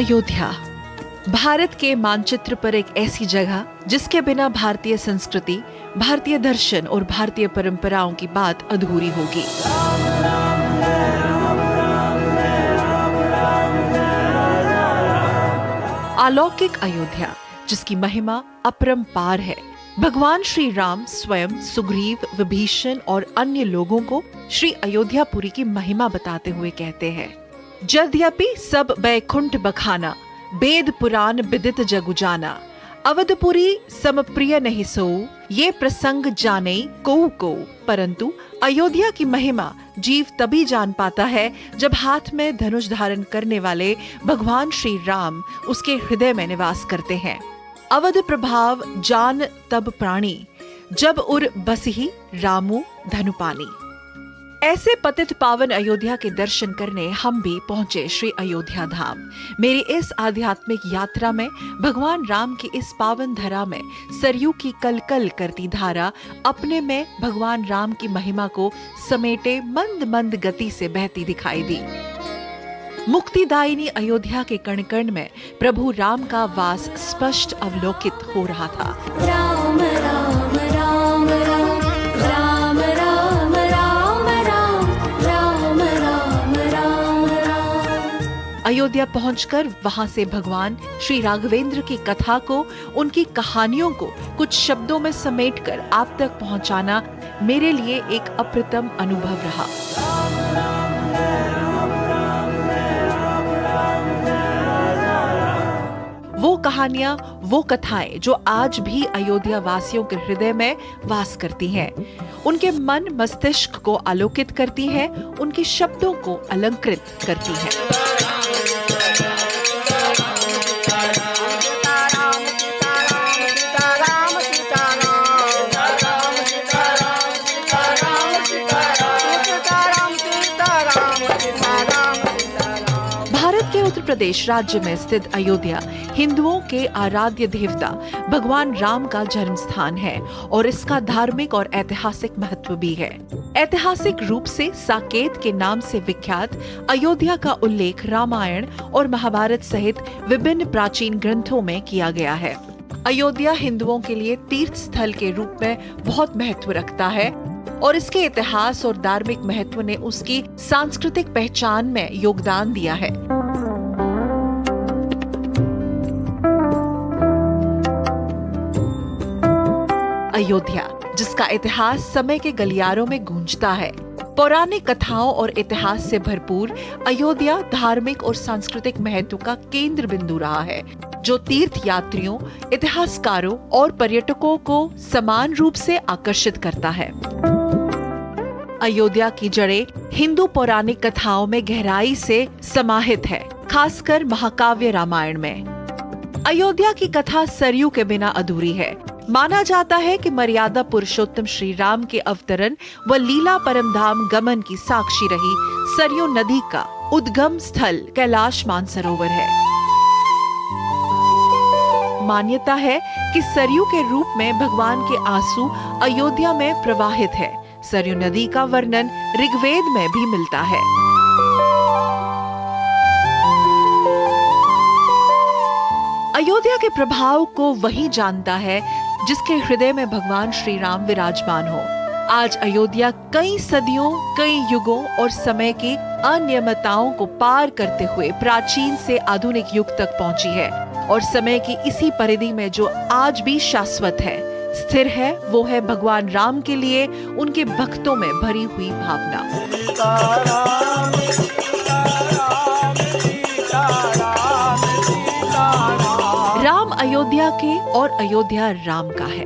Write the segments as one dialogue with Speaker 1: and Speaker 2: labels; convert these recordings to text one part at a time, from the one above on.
Speaker 1: अयोध्या भारत के मानचित्र पर एक ऐसी जगह जिसके बिना भारतीय संस्कृति, भारतीय दर्शन और भारतीय परंपराओं की बात अधूरी होगी। अलौकिक अयोध्या जिसकी महिमा अपरंपार है। भगवान श्री राम स्वयं सुग्रीव, विभीषण और अन्य लोगों को श्री अयोध्यापुरी की महिमा बताते हुए कहते हैं, यद्यपि सब बैकुंठ बखाना, वेद पुराण विदित जगु जाना, अवधपुरी समप्रिय नहीं सोऊ, ये प्रसंग जाने को, परंतु अयोध्या की महिमा जीव तभी जान पाता है जब हाथ में धनुष धारण करने वाले भगवान श्री राम उसके हृदय में निवास करते हैं। अवध प्रभाव जान तब प्राणी, जब उर बसही रामू धनुपानी। ऐसे पतित पावन अयोध्या के दर्शन करने हम भी पहुंचे श्री अयोध्या धाम। मेरी इस आध्यात्मिक यात्रा में भगवान राम की इस पावन धरा में सरयू की कलकल करती धारा अपने में भगवान राम की महिमा को समेटे मंद मंद गति से बहती दिखाई दी। मुक्तिदायिनी अयोध्या के कण कण में प्रभु राम का वास स्पष्ट अवलोकित हो रहा था।
Speaker 2: राम राम राम राम राम राम राम राम राम राम राम।
Speaker 1: अयोध्या पहुंचकर वहां से भगवान श्री राघवेंद्र की कथा को, उनकी कहानियों को कुछ शब्दों में समेटकर आप तक पहुंचाना मेरे लिए एक अप्रतिम अनुभव रहा। वो कहानियां, वो कथाएं जो आज भी अयोध्या वासियों के हृदय में वास करती हैं, उनके मन मस्तिष्क को आलोकित करती हैं, उनके शब्दों को अलंकृत करती हैं। उत्तर प्रदेश राज्य में स्थित अयोध्या हिंदुओं के आराध्य देवता भगवान राम का जन्म स्थान है और इसका धार्मिक और ऐतिहासिक महत्व भी है। ऐतिहासिक रूप से साकेत के नाम से विख्यात अयोध्या का उल्लेख रामायण और महाभारत सहित विभिन्न प्राचीन ग्रंथों में किया गया है। अयोध्या हिंदुओं के लिए तीर्थ स्थल के रूप में बहुत महत्व रखता है और इसके इतिहास और धार्मिक महत्व ने उसकी सांस्कृतिक पहचान में योगदान दिया है। अयोध्या जिसका इतिहास समय के गलियारों में गूंजता है, पौराणिक कथाओं और इतिहास से भरपूर अयोध्या धार्मिक और सांस्कृतिक महत्व का केंद्र बिंदु रहा है, जो तीर्थ यात्रियों, इतिहासकारों और पर्यटकों को समान रूप से आकर्षित करता है। अयोध्या की जड़ें हिंदू पौराणिक कथाओं में गहराई से समाहित है, खासकर महाकाव्य रामायण में। अयोध्या की कथा सरयू के बिना अधूरी है। माना जाता है कि मर्यादा पुरुषोत्तम श्री राम के अवतरण व लीला परमधाम गमन की साक्षी रही सरयू नदी का उद्गम स्थल कैलाश मानसरोवर है। मान्यता है कि सरयू के रूप में भगवान के आंसू अयोध्या में प्रवाहित है। सरयू नदी का वर्णन ऋग्वेद में भी मिलता है। अयोध्या के प्रभाव को वही जानता है जिसके हृदय में भगवान श्री राम विराजमान हो। आज अयोध्या कई सदियों, कई युगों और समय की अनियमितताओं को पार करते हुए प्राचीन से आधुनिक युग तक पहुंची है और समय की इसी परिधि में जो आज भी शाश्वत है, स्थिर है, वो है भगवान राम के लिए उनके भक्तों में भरी हुई भावना। राम अयोध्या के और अयोध्या राम का है।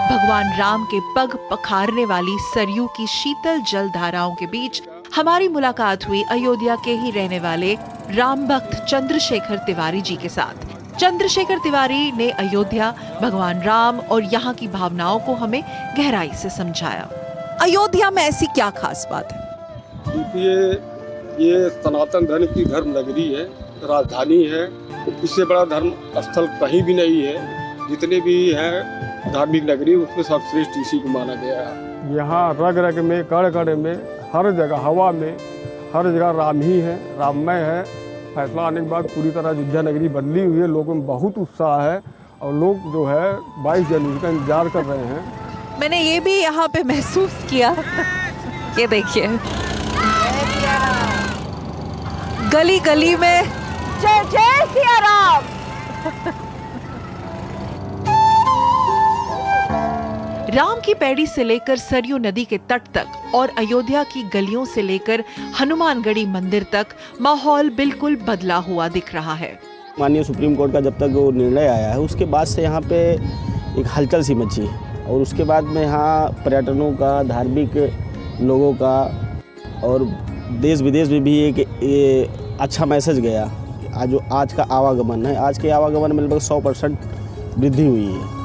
Speaker 1: भगवान राम के पग पखारने वाली सरयू की शीतल जल धाराओं के बीच हमारी मुलाकात हुई अयोध्या के ही रहने वाले राम भक्त चंद्रशेखर तिवारी जी के साथ। चंद्रशेखर तिवारी ने अयोध्या, भगवान राम और यहाँ की भावनाओं को हमें गहराई से समझाया। अयोध्या में ऐसी क्या खास बात है?
Speaker 3: ये सनातन धर्म की धर्म नगरी है, राजधानी है। इससे बड़ा धर्म स्थल कहीं भी नहीं है। जितने भी हैं धार्मिक नगरी, उसमें सर्वश्रेष्ठ इसी को माना गया है।
Speaker 4: यहाँ रग रग में, कण कण में, हर जगह हवा में
Speaker 3: हर जगह राम ही है, राममय है। फैसला आने के बाद पूरी तरह अयोध्या नगरी बदली हुई है। लोगों में बहुत उत्साह है और लोग जो है 22 जनवरी का इंतजार कर रहे हैं।
Speaker 1: मैंने ये भी यहाँ पे महसूस किया। ये देखिए, गली गली में जय जय सिया राम। राम की पैड़ी से लेकर सरयू नदी के तट तक और अयोध्या की गलियों से लेकर हनुमानगढ़ी मंदिर तक माहौल बिल्कुल बदला हुआ दिख रहा है।
Speaker 4: माननीय सुप्रीम कोर्ट का जब तक वो निर्णय आया है उसके बाद से यहाँ पे एक हलचल सी मची है और उसके बाद में यहाँ पर्यटनों का, धार्मिक लोगों का और देश विदेश में भी एक अच्छा मैसेज गया। आज का आवागमन है, आज के आवागमन में लगभग 100% वृद्धि हुई है।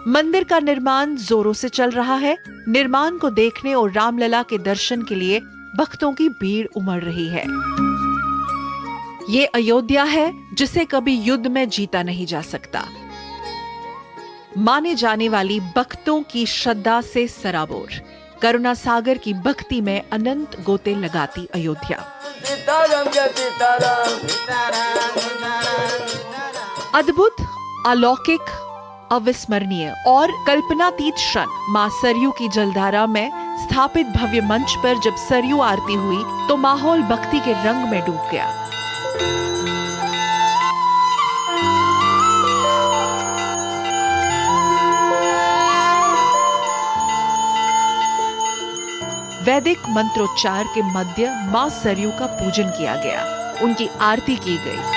Speaker 1: मंदिर का निर्माण जोरों से चल रहा है। निर्माण को देखने और रामलला के दर्शन के लिए भक्तों की भीड़ उमड़ रही है। ये अयोध्या है जिसे कभी युद्ध में जीता नहीं जा सकता। माने जाने वाली भक्तों की श्रद्धा से सराबोर, करुणा सागर की भक्ति में अनंत गोते लगाती अयोध्या। अद्भुत, अलौकिक, अविस्मरणीय और कल्पनातीत क्षण मां सरयू की जलधारा में स्थापित भव्य मंच पर जब सरयू आरती हुई तो माहौल भक्ति के रंग में डूब गया। वैदिक मंत्रोच्चार के मध्य मां सरयू का पूजन किया गया, उनकी आरती की गई।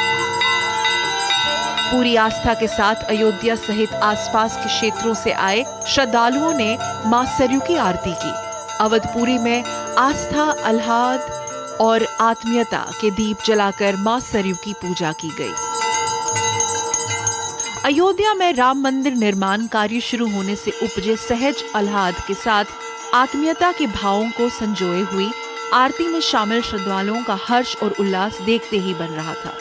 Speaker 1: पूरी आस्था के साथ अयोध्या सहित आसपास के क्षेत्रों से आए श्रद्धालुओं ने मां सरयू की आरती की। अवधपुरी में आस्था, आह्लाद और आत्मीयता के दीप जलाकर मां सरयू की पूजा की गई। अयोध्या में राम मंदिर निर्माण कार्य शुरू होने से उपजे सहज आह्लाद के साथ आत्मीयता के भावों को संजोए हुई आरती में शामिल श्रद्धालुओं का हर्ष और उल्लास देखते ही बन रहा था।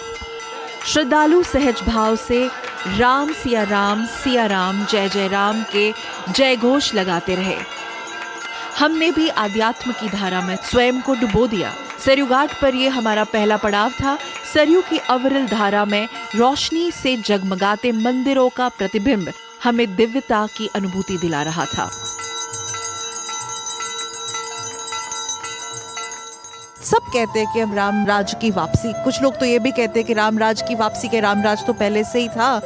Speaker 1: श्रद्धालु सहज भाव से राम, सिया राम, जय जय राम के जय घोष लगाते रहे। हमने भी आध्यात्म की धारा में स्वयं को डुबो दिया। सरयू घाट पर यह हमारा पहला पड़ाव था। सरयू की अविरल धारा में रोशनी से जगमगाते मंदिरों का प्रतिबिंब हमें दिव्यता की अनुभूति दिला रहा था। सब कहते हैं कि हम राम राज की वापसी, कुछ लोग तो ये भी कहते हैं कि राम राज की वापसी के राम राज तो पहले से ही था।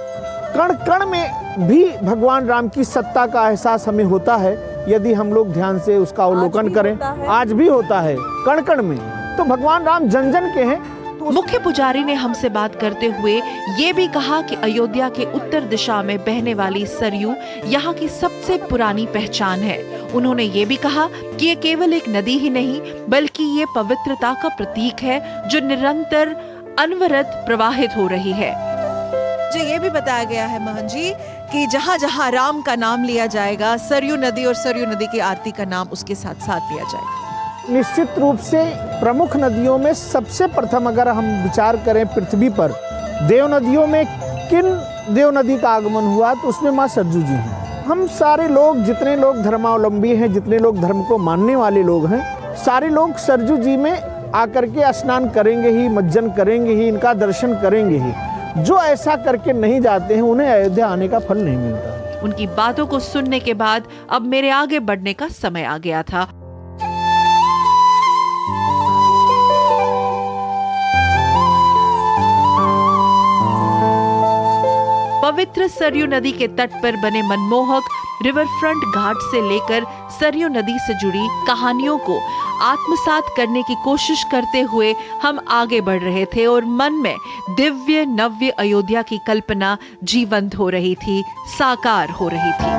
Speaker 5: कण कण में भी भगवान राम की सत्ता का एहसास हमें होता है यदि हम लोग ध्यान से उसका अवलोकन करें। आज भी होता है कण कण में। तो भगवान राम जन जन के हैं। तो
Speaker 1: मुख्य पुजारी ने हमसे बात करते हुए ये भी कहा कि अयोध्या के उत्तर दिशा में बहने वाली सरयू यहाँ की सबसे पुरानी पहचान है। उन्होंने ये भी कहा कि ये केवल एक नदी ही नहीं बल्कि ये पवित्रता का प्रतीक है जो निरंतर अनवरत प्रवाहित हो रही है। जो ये भी बताया गया है मोहन जी कि जहाँ जहाँ राम का नाम लिया जाएगा सरयू नदी और सरयू नदी की आरती का नाम उसके साथ साथ लिया जाएगा।
Speaker 5: निश्चित रूप से प्रमुख नदियों में सबसे प्रथम अगर हम विचार करें पृथ्वी पर देव नदियों में किन देव नदी का आगमन हुआ तो उसमें माँ सरयू जी हैं। हम सारे लोग, जितने लोग धर्मावलंबी हैं, जितने लोग धर्म को मानने वाले लोग हैं, सारे लोग सरयू जी में आकर के स्नान करेंगे ही, मज्जन करेंगे ही, इनका दर्शन करेंगे ही। जो ऐसा करके नहीं जाते हैं उन्हें अयोध्या आने का फल नहीं मिलता।
Speaker 1: उनकी बातों को सुनने के बाद अब मेरे आगे बढ़ने का समय आ गया था। पवित्र सरयू नदी के तट पर बने मनमोहक रिवर फ्रंट घाट से लेकर सरयू नदी से जुड़ी कहानियों को आत्मसात करने की कोशिश करते हुए हम आगे बढ़ रहे थे और मन में दिव्य नव्य अयोध्या की कल्पना जीवंत हो रही थी, साकार हो रही थी।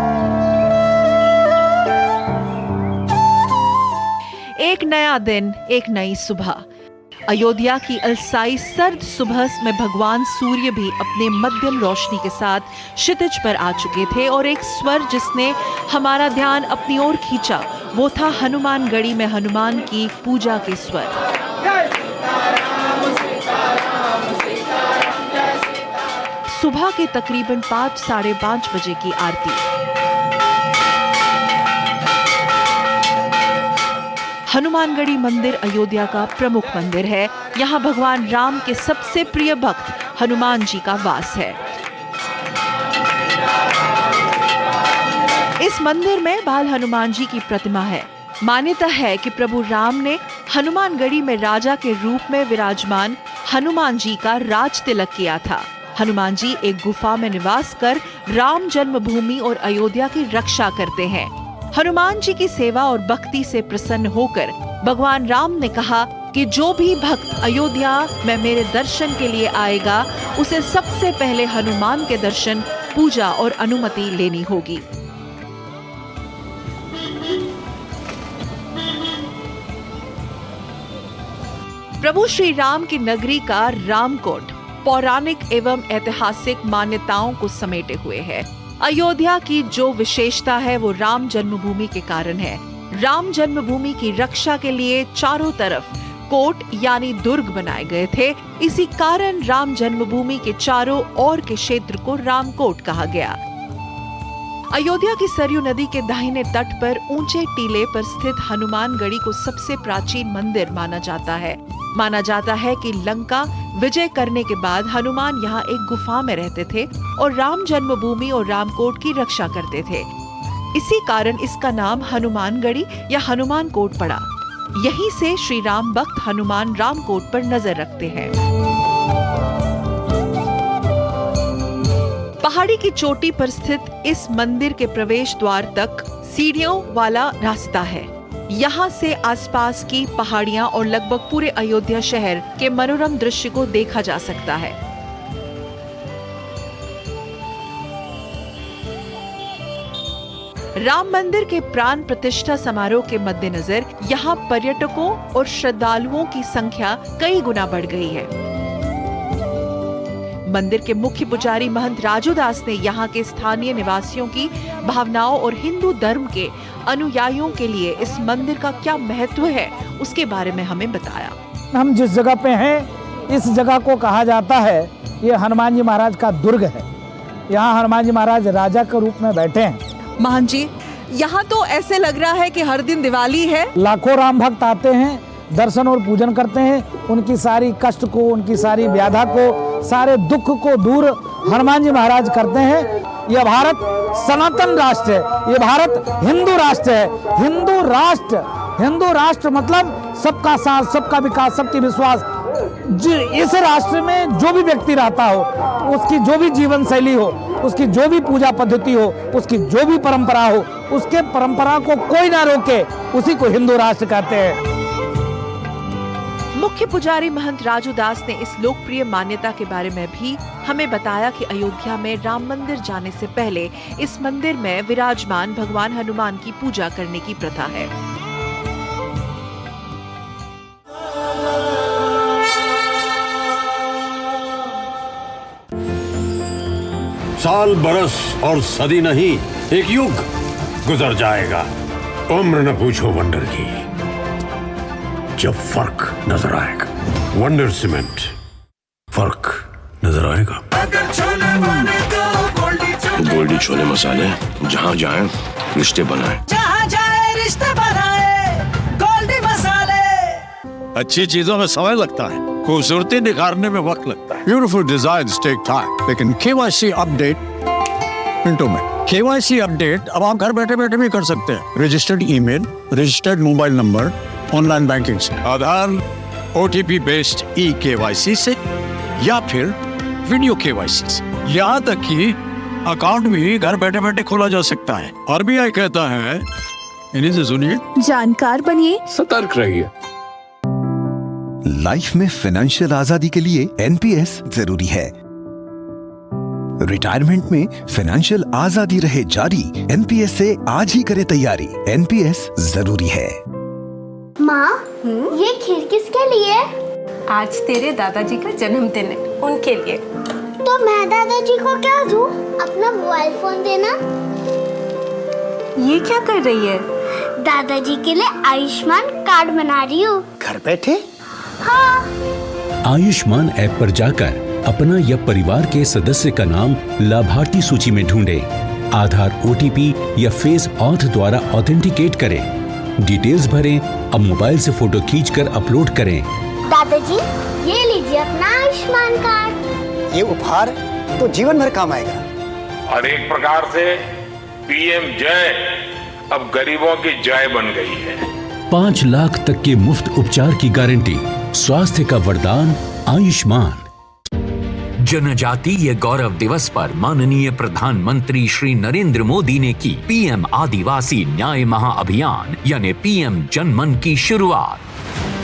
Speaker 1: एक नया दिन, एक नई सुबह। अयोध्या की अलसाई सर्द सुबह में भगवान सूर्य भी अपने मध्यम रोशनी के साथ क्षितिज पर आ चुके थे और एक स्वर जिसने हमारा ध्यान अपनी ओर खींचा वो था हनुमानगढ़ी में हनुमान की पूजा के स्वर। सुबह के तकरीबन 5 साढ़े 5 बजे की आरती। हनुमानगढ़ी मंदिर अयोध्या का प्रमुख मंदिर है। यहाँ भगवान राम के सबसे प्रिय भक्त हनुमान जी का वास है। इस मंदिर में बाल हनुमान जी की प्रतिमा है। मान्यता है कि प्रभु राम ने हनुमानगढ़ी में राजा के रूप में विराजमान हनुमान जी का राज तिलक किया था। हनुमान जी एक गुफा में निवास कर राम जन्मभूमि और अयोध्या की रक्षा करते हैं। हनुमान जी की सेवा और भक्ति से प्रसन्न होकर भगवान राम ने कहा कि जो भी भक्त अयोध्या में मेरे दर्शन के लिए आएगा, उसे सबसे पहले हनुमान के दर्शन, पूजा और अनुमति लेनी होगी। प्रभु श्री राम की नगरी का रामकोट पौराणिक एवं ऐतिहासिक मान्यताओं को समेटे हुए है। अयोध्या की जो विशेषता है वो राम जन्मभूमि के कारण है। राम जन्मभूमि की रक्षा के लिए चारों तरफ कोट यानी दुर्ग बनाए गए थे। इसी कारण राम जन्मभूमि के चारों ओर के क्षेत्र को रामकोट कहा गया। अयोध्या की सरयू नदी के दाहिने तट पर ऊंचे टीले पर स्थित हनुमानगढ़ी को सबसे प्राचीन मंदिर माना जाता है। माना जाता है कि लंका विजय करने के बाद हनुमान यहाँ एक गुफा में रहते थे और राम जन्मभूमि और रामकोट की रक्षा करते थे। इसी कारण इसका नाम हनुमानगढ़ी या हनुमान कोट पड़ा। यहीं से श्री राम भक्त हनुमान रामकोट पर नजर रखते हैं। पहाड़ी की चोटी पर स्थित इस मंदिर के प्रवेश द्वार तक सीढ़ियों वाला रास्ता है। यहाँ से आसपास की पहाड़ियाँ और लगभग पूरे अयोध्या शहर के मनोरम दृश्य को देखा जा सकता है। राम मंदिर के प्राण प्रतिष्ठा समारोह के मद्देनजर यहाँ पर्यटकों और श्रद्धालुओं की संख्या कई गुना बढ़ गई है। मंदिर के मुख्य पुजारी महंत राजू दास ने यहाँ के स्थानीय निवासियों की भावनाओं और हिंदू धर्म के अनुयायियों के लिए इस मंदिर का क्या महत्व है उसके बारे में हमें बताया।
Speaker 5: हम जिस जगह पे हैं, इस जगह को कहा जाता है ये हनुमान जी महाराज का दुर्ग है। यहाँ हनुमान जी महाराज राजा के रूप में बैठे हैं।
Speaker 1: महंत जी, यहाँ तो ऐसे लग रहा है कि हर दिन दिवाली है।
Speaker 5: लाखों राम भक्त आते हैं, दर्शन और पूजन करते हैं। उनकी सारी कष्ट को, उनकी सारी व्याधा को, सारे दुख को दूर हनुमान जी महाराज करते हैं। यह भारत सनातन राष्ट्र है, ये भारत हिंदू राष्ट्र है। हिंदू राष्ट्र मतलब सबका साथ, सबका विकास, सबकी विश्वास। इस राष्ट्र में जो भी व्यक्ति रहता हो, उसकी जो भी जीवन शैली हो, उसकी जो भी पूजा पद्धति हो, उसकी जो भी परंपरा हो, उसके परंपरा को कोई ना रोके, उसी को हिंदू राष्ट्र कहते हैं।
Speaker 1: मुख्य पुजारी महंत राजू दास ने इस लोकप्रिय मान्यता के बारे में भी हमें बताया कि अयोध्या में राम मंदिर जाने से पहले इस मंदिर में विराजमान भगवान हनुमान की पूजा करने की प्रथा है।
Speaker 6: साल, बरस और सदी नहीं, एक युग गुजर जाएगा। उम्र न पूछो वंडर की, जब फर्क नजर आएगा। वंडर सीमेंट, फर्क नजर आएगा।
Speaker 7: गोल्डी छोले मसाले, जहाँ जाए रिश्ते बनाए,
Speaker 8: जहाँ जाए रिश्ते बनाए, गोल्डी मसाले।
Speaker 9: अच्छी चीजों में समय लगता है, खूबसूरती निखारने में वक्त लगता है। ब्यूटीफुल डिजाइन्स टेक टाइम, लेकिन KYC अपडेट मिनटों में। KYC अपडेट अब आप घर बैठे बैठे भी कर सकते हैं। Registered email, registered mobile number, online banking से, आधार, OTP बेस्ड eKYC से या फिर वीडियो KYC से। यहाँ तक कि अकाउंट भी घर बैठे बैठे खोला जा सकता है। RBI कहता है, इन्हीं से सुनिए,
Speaker 10: जानकार बनिए,
Speaker 7: सतर्क रहिए।
Speaker 11: लाइफ में फाइनेंशियल आजादी के लिए NPS जरूरी है। रिटायरमेंट में फाइनेंशियल आजादी रहे जारी, NPS से आज ही करें तैयारी। NPS जरूरी है।
Speaker 12: माँ, ये खीर किसके लिए?
Speaker 10: आज तेरे दादाजी का जन्मदिन है, उनके लिए।
Speaker 12: तो मैं दादाजी को क्या दूँ? अपना मोबाइल फोन देना।
Speaker 10: ये क्या कर रही है?
Speaker 12: दादाजी के लिए आयुष्मान कार्ड बना रही हूँ।
Speaker 11: घर बैठे?
Speaker 12: हाँ।
Speaker 13: आयुष्मान ऐप पर जाकर अपना या परिवार के सदस्य का नाम लाभार्थी सूची में ढूंढें। आधार OTP या फेस ऑथ द्वारा ऑथेंटिकेट करें। डिटेल्स भरें। अब मोबाइल से फोटो खींचकर अपलोड करें।
Speaker 12: दादाजी, ये लीजिए अपना आयुष्मान कार्ड।
Speaker 14: ये उपहार तो जीवन भर काम आएगा।
Speaker 15: और एक प्रकार से PM जय अब गरीबों की जय बन गई है।
Speaker 13: 5 लाख तक के मुफ्त उपचार की गारंटी। स्वास्थ्य का वरदान आयुष्मान।
Speaker 16: जनजातीय गौरव दिवस पर माननीय प्रधानमंत्री श्री नरेंद्र मोदी ने की PM आदिवासी न्याय महाअभियान यानी PM जनमन की शुरुआत।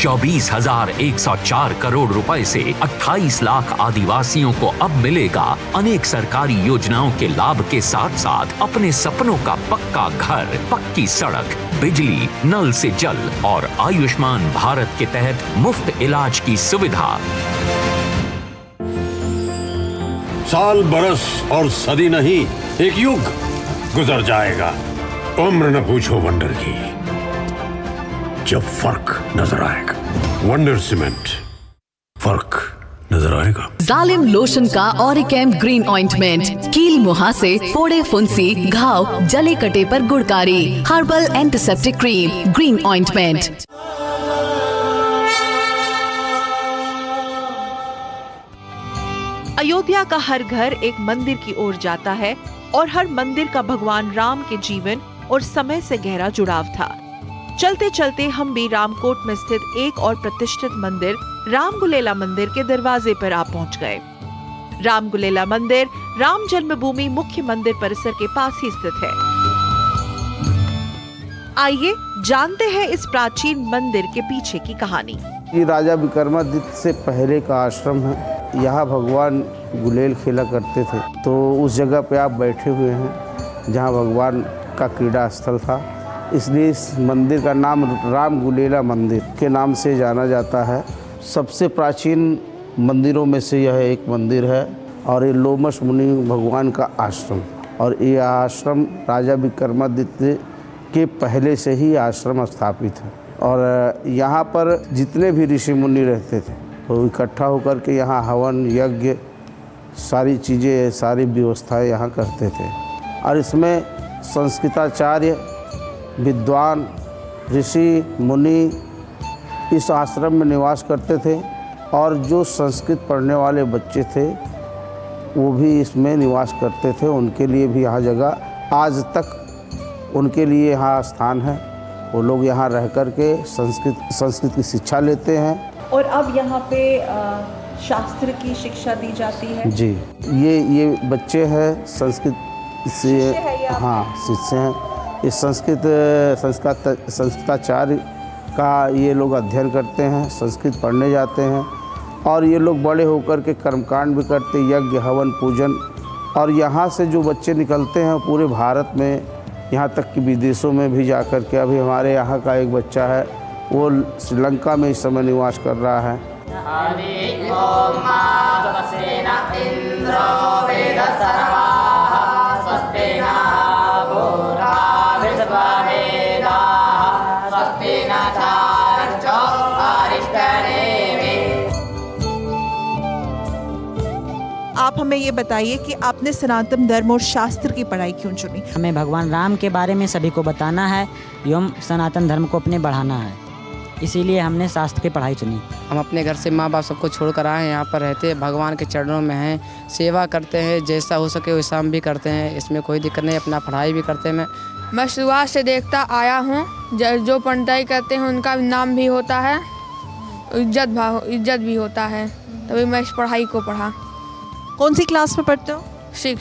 Speaker 16: 24,104 करोड़ रुपए से 28 लाख आदिवासियों को अब मिलेगा अनेक सरकारी योजनाओं के लाभ के साथ साथ अपने सपनों का पक्का घर, पक्की सड़क, बिजली, नल से जल और आयुष्मान भारत के तहत मुफ्त इलाज की सुविधा।
Speaker 6: साल बरस और सदी नहीं, एक युग गुजर जाएगा। उम्र न पूछो वंडर की, जब फर्क नजर आएगा। वंडर सीमेंट, फर्क नजर आएगा।
Speaker 17: जालिम लोशन का ऑरिकैम ग्रीन ऑइंटमेंट, कील मुहासे, फोड़े फुंसी, घाव, जले कटे पर गुड़कारी। Herbal antiseptic cream green ointment.
Speaker 1: Ayodhya का हर घर एक मंदिर की ओर जाता है और हर मंदिर का भगवान राम के जीवन और समय से गहरा जुड़ाव था। चलते चलते हम भी रामकोट में स्थित एक और प्रतिष्ठित मंदिर रामगुलेला मंदिर के दरवाजे पर आ पहुंच गए। रामगुलेला मंदिर राम जन्मभूमि मुख्य मंदिर परिसर के पास ही स्थित है। आइए जानते हैं इस प्राचीन मंदिर के पीछे की कहानी।
Speaker 5: ये राजा विक्रमादित्य से पहले का आश्रम है। यहाँ भगवान गुलेल खेला करते थे, तो उस जगह पे आप बैठे हुए हैं जहाँ भगवान का क्रीड़ा स्थल था, इसलिए इस मंदिर का नाम राम गुलेला मंदिर के नाम से जाना जाता है। सबसे प्राचीन मंदिरों में से यह एक मंदिर है और ये लोमश मुनि भगवान का आश्रम, और ये आश्रम राजा विक्रमादित्य के पहले से ही आश्रम स्थापित है। और यहाँ पर जितने भी ऋषि मुनि रहते थे वो इकट्ठा होकर के यहाँ हवन यज्ञ सारी चीज़ें, सारी व्यवस्थाएं यहाँ करते थे। और इसमें संस्कृताचार्य, विद्वान, ऋषि मुनि इस आश्रम में निवास करते थे, और जो संस्कृत पढ़ने वाले बच्चे थे वो भी इसमें निवास करते थे। उनके लिए भी यहाँ जगह आज तक उनके लिए यहाँ स्थान है। वो लोग यहाँ रह कर के संस्कृत की शिक्षा लेते हैं।
Speaker 1: और अब यहाँ पे शास्त्र की शिक्षा दी जाती है। जी,
Speaker 5: ये बच्चे हैं संस्कृत से, हाँ शिष्य हैं। इस संस्कृताचार्य का ये लोग अध्ययन करते हैं, संस्कृत पढ़ने जाते हैं, और ये लोग बड़े होकर के कर्मकांड भी करते, यज्ञ हवन पूजन। और यहाँ से जो बच्चे निकलते हैं पूरे भारत में, यहाँ तक कि विदेशों में भी जा कर के, अभी हमारे यहाँ का एक बच्चा है वो श्रीलंका में इस समय निवास कर रहा है।
Speaker 18: आप हमें ये बताइए कि आपने सनातन धर्म और शास्त्र की पढ़ाई क्यों चुनी?
Speaker 19: हमें भगवान राम के बारे में सभी को बताना है एवं सनातन धर्म को अपने बढ़ाना है, इसीलिए हमने शास्त्र की पढ़ाई चुनी।
Speaker 20: हम अपने घर से माँ बाप सबको छोड़ कर आए हैं, यहाँ पर रहते हैं, भगवान के चरणों में हैं, सेवा करते हैं, जैसा हो सके वैसा हम भी करते हैं, इसमें कोई दिक्कत नहीं, अपना पढ़ाई भी करते हैं।
Speaker 21: मैं शुरुआत से देखता आया हूँ, जो पंडिताई करते हैं उनका नाम भी होता है, इज्जत भी होता है, तभी मैं इस पढ़ाई को पढ़ा।
Speaker 18: कौन सी क्लास में पढ़ते हो?
Speaker 21: 6।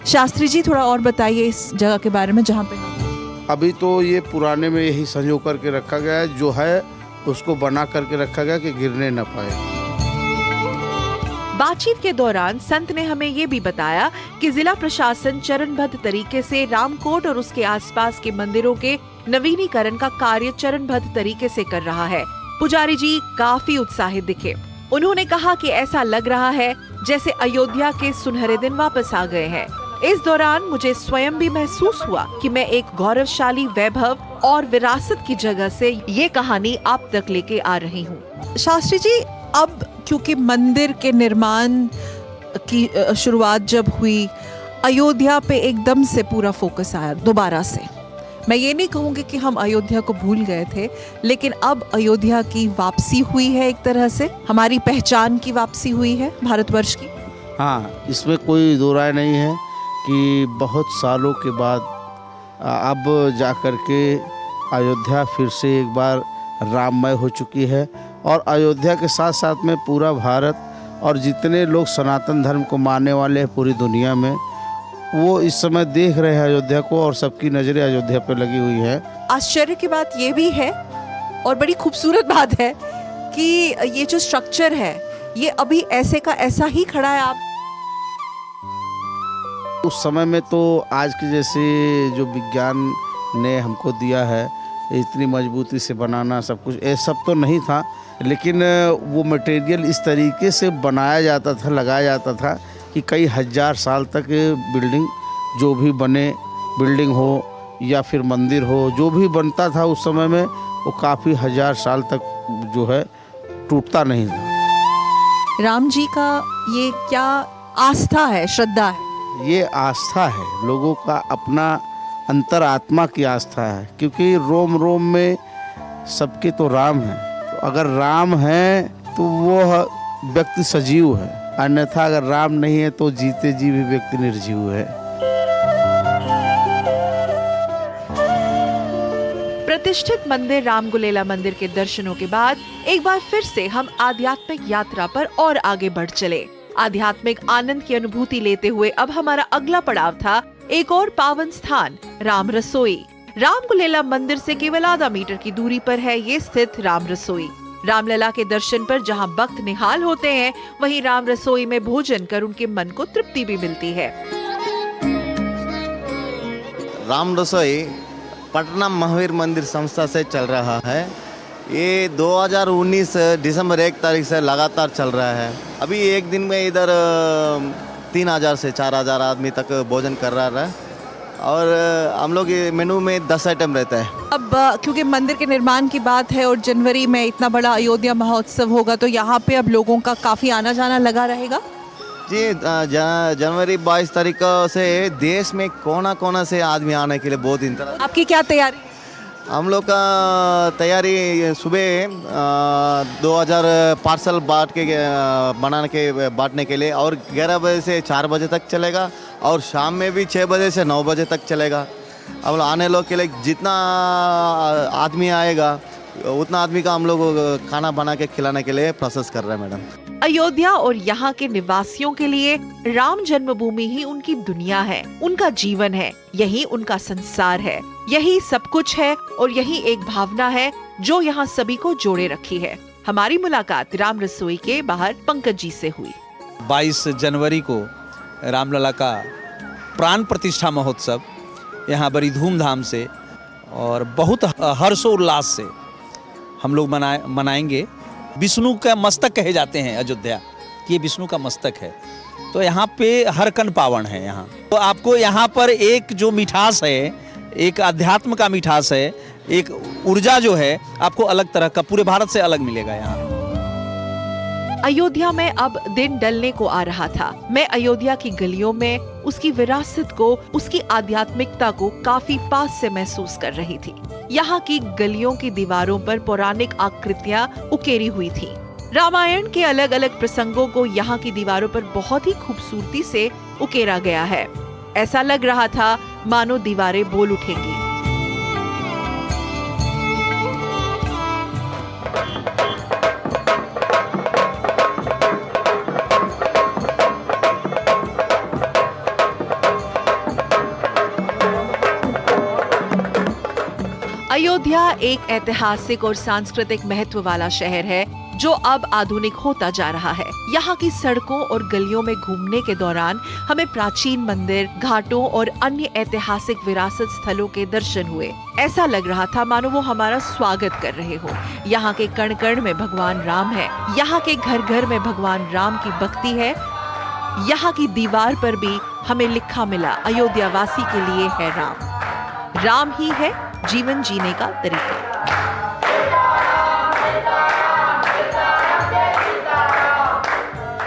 Speaker 18: शास्त्री जी, थोड़ा और बताइए इस जगह के बारे में जहाँ पे।
Speaker 5: अभी तो ये पुराने में यही संजो करके रखा गया है, जो है उसको बना करके रखा गया कि गिरने न पाए।
Speaker 1: बातचीत के दौरान संत ने हमें ये भी बताया कि जिला प्रशासन चरणबद्ध तरीके से रामकोट और उसके आसपास के मंदिरों के नवीनीकरण का कार्य चरणबद्ध तरीके से कर रहा है। पुजारी जी काफी उत्साहित दिखे। उन्होंने कहा कि ऐसा लग रहा है जैसे अयोध्या के सुनहरे दिन वापस आ गए हैं। इस दौरान मुझे स्वयं भी महसूस हुआ कि मैं एक गौरवशाली वैभव और विरासत की जगह से ये कहानी आप तक लेके आ रही हूँ।
Speaker 18: शास्त्री जी, अब क्योंकि मंदिर के निर्माण की शुरुआत जब हुई, अयोध्या पे एकदम से पूरा फोकस आया दोबारा से। मैं ये नहीं कहूँगी कि हम अयोध्या को भूल गए थे, लेकिन अब अयोध्या की वापसी हुई है, एक तरह से हमारी पहचान की वापसी हुई है भारतवर्ष की।
Speaker 4: हाँ, इसमें कोई दो राय नहीं है कि बहुत सालों के बाद अब जाकर के अयोध्या फिर से एक बार राममय हो चुकी है। और अयोध्या के साथ साथ में पूरा भारत और जितने लोग सनातन धर्म को मानने वाले हैं पूरी दुनिया में, वो इस समय देख रहे हैं अयोध्या को और सबकी नज़रें अयोध्या पे लगी हुई है।
Speaker 18: आश्चर्य की बात ये भी है और बड़ी खूबसूरत बात है कि ये जो स्ट्रक्चर है ये अभी ऐसे का ऐसा ही खड़ा है। आप
Speaker 4: उस समय में तो आज के जैसे जो विज्ञान ने हमको दिया है इतनी मजबूती से बनाना सब कुछ, ये सब तो नहीं था, लेकिन वो मटेरियल इस तरीके से बनाया जाता था, लगाया जाता था कि कई हजार साल तक बिल्डिंग जो भी बने, बिल्डिंग हो या फिर मंदिर हो, जो भी बनता था उस समय में वो काफ़ी हजार साल तक जो है टूटता नहीं था।
Speaker 18: राम जी का ये क्या आस्था है, श्रद्धा है?
Speaker 4: ये आस्था है, लोगों का अपना अंतरात्मा की आस्था है, क्योंकि रोम रोम में सबके तो राम हैं। तो अगर राम है तो वो व्यक्ति सजीव है, अन्यथा अगर राम नहीं है तो जीते जी भी व्यक्ति निर्जीव है।
Speaker 1: प्रतिष्ठित मंदिर रामगुलेला मंदिर के दर्शनों के बाद एक बार फिर से हम आध्यात्मिक यात्रा पर और आगे बढ़ चले। आध्यात्मिक आनंद की अनुभूति लेते हुए अब हमारा अगला पड़ाव था एक और पावन स्थान, राम रसोई। रामगुलेला मंदिर से केवल आधा मीटर की दूरी पर है ये स्थित राम रसोई। रामलला के दर्शन पर जहां भक्त निहाल होते हैं, वहीं राम रसोई में भोजन कर उनके मन को तृप्ति भी मिलती है।
Speaker 2: राम रसोई पटना महावीर मंदिर संस्था से चल रहा है। ये 2019 दिसंबर 1 तारीख से लगातार चल रहा है। अभी एक दिन में इधर 3000 से 4000 आदमी तक भोजन कर रहा है और हम लोग ये मेनू में 10 आइटम रहता है।
Speaker 18: अब क्योंकि मंदिर के निर्माण की बात है और जनवरी में इतना बड़ा अयोध्या महोत्सव होगा, तो यहाँ पे अब लोगों का काफ़ी आना जाना लगा रहेगा।
Speaker 2: जी, जनवरी 22 तारीख से देश में कोना कोना से आदमी आने के लिए बहुत इंतजार।
Speaker 18: आपकी क्या तैयारी?
Speaker 2: हम लोग का तैयारी सुबह 2000 पार्सल बांटने के लिए और 11 बजे से 4 बजे तक चलेगा और शाम में भी 6 बजे से 9 बजे तक चलेगा। अब आने लोग के लिए जितना आदमी आएगा उतना आदमी का हम लोग खाना बना के खिलाने के लिए प्रोसेस कर रहे हैं मैडम।
Speaker 1: अयोध्या और यहाँ के निवासियों के लिए राम जन्मभूमि ही उनकी दुनिया है, उनका जीवन है, यही उनका संसार है, यही सब कुछ है और यही एक भावना है जो यहाँ सभी को जोड़े रखी है। हमारी मुलाकात राम रसोई के बाहर पंकज जी से हुई।
Speaker 22: 22 जनवरी को रामलला का प्राण प्रतिष्ठा महोत्सव यहाँ बड़ी धूमधाम से और बहुत हर्षोल्लास से हम लोग मनाएंगे। विष्णु का मस्तक कहे जाते हैं अयोध्या, ये विष्णु का मस्तक है, तो यहाँ पे हर कण पावन है। यहाँ तो आपको यहाँ पर एक जो मिठास है, एक अध्यात्म का मिठास है, एक ऊर्जा जो है आपको अलग तरह का पूरे भारत से अलग मिलेगा यहाँ।
Speaker 1: अयोध्या में अब दिन ढलने को आ रहा था। मैं अयोध्या की गलियों में उसकी विरासत को, उसकी आध्यात्मिकता को काफी पास से महसूस कर रही थी। यहाँ की गलियों की दीवारों पर पौराणिक आकृतियाँ उकेरी हुई थी। रामायण के अलग अलग प्रसंगों को यहाँ की दीवारों पर बहुत ही खूबसूरती से उकेरा गया है। ऐसा लग रहा था मानो दीवारें बोल उठेंगी। अयोध्या एक ऐतिहासिक और सांस्कृतिक महत्व वाला शहर है जो अब आधुनिक होता जा रहा है। यहाँ की सड़कों और गलियों में घूमने के दौरान हमें प्राचीन मंदिर, घाटों और अन्य ऐतिहासिक विरासत स्थलों के दर्शन हुए। ऐसा लग रहा था मानो वो हमारा स्वागत कर रहे हो। यहाँ के कण कण में भगवान राम है, यहाँ के घर घर में भगवान राम की भक्ति है, यहाँ की दीवार पर भी हमें लिखा मिला, अयोध्या वासी के लिए है राम। राम ही है जीवन जीने का तरीका।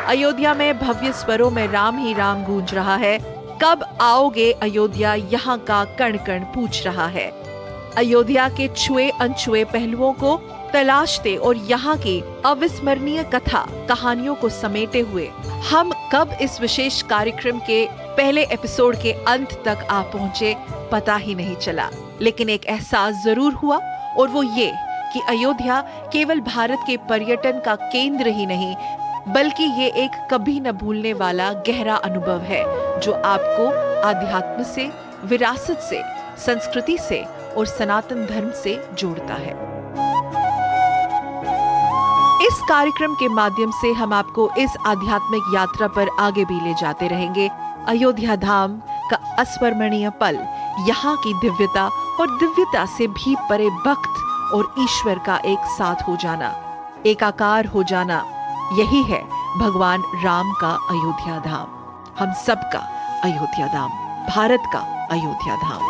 Speaker 1: अयोध्या में भव्य स्वरों में राम ही राम गूंज रहा है। कब आओगे अयोध्या, यहाँ का कण कण पूछ रहा है। अयोध्या के छुए अनछुए पहलुओं को तलाशते और यहाँ की अविस्मरणीय कथा कहानियों को समेटे हुए हम कब इस विशेष कार्यक्रम के पहले एपिसोड के अंत तक आ पहुंचे पता ही नहीं चला। लेकिन एक एहसास जरूर हुआ, और वो ये कि अयोध्या केवल भारत के पर्यटन का केंद्र ही नहीं, बल्कि ये एक कभी न भूलने वाला गहरा अनुभव है जो आपको आध्यात्म से, विरासत से, संस्कृति से और सनातन धर्म से जोड़ता है। इस कार्यक्रम के माध्यम से हम आपको इस आध्यात्मिक यात्रा पर आगे भी ले जाते रहेंगे। अयोध्या धाम का अस्मरणीय पल, यहाँ की दिव्यता और दिव्यता से भी परे भक्त और ईश्वर का एक साथ हो जाना, एकाकार हो जाना, यही है भगवान राम का अयोध्या धाम, हम सबका अयोध्या धाम, भारत का अयोध्या धाम।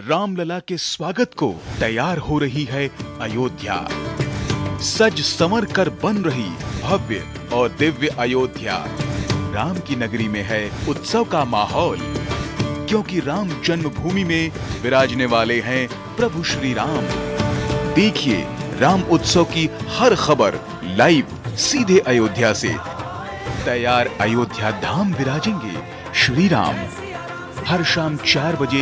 Speaker 3: रामलला के स्वागत को तैयार हो रही है अयोध्या। सज संवर कर बन रही भव्य और दिव्य अयोध्या। राम की नगरी में है उत्सव का माहौल, क्योंकि राम जन्मभूमि में विराजने वाले हैं प्रभु श्री राम। देखिए राम उत्सव की हर खबर लाइव सीधे अयोध्या से। तैयार अयोध्या धाम विराजेंगे श्री राम। हर शाम 4 बजे